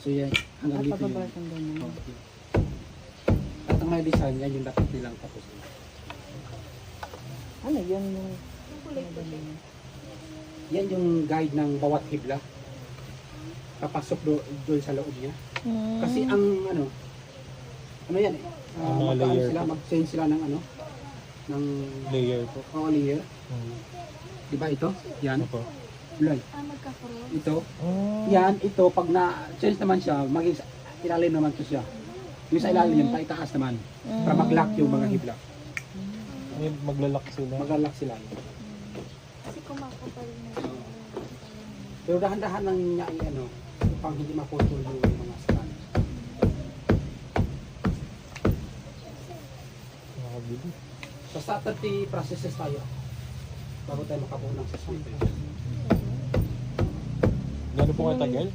So yan, hanggang dito Pababa yun. siyang ganyan. Okay. At ang may design, yan yung dapat nilang tapos. Ano yun yung... Yan yung guide ng bawat hibla. Papasok doon sa loob niya. Kasi ang ano yan eh, Mga layer po. mag-change sila ng ng Layer po. layer. Di ba ito? Yan. Ano po? Ulay. Ito. Yan, ito, pag na-change naman siya, maging ilalim naman to siya. Yung sa ilalim, paitaas naman. Para mag-lock yung mga hibla. Ay, maglalak sila. Mag-lock sila. Kasi kumakapal na. Pero dahan-dahan lang niya pang hindi maputol yung mga stand. Nakabili. So sa 30 processes tayo bago tayo makabuo ng system. Gano'n po katagal?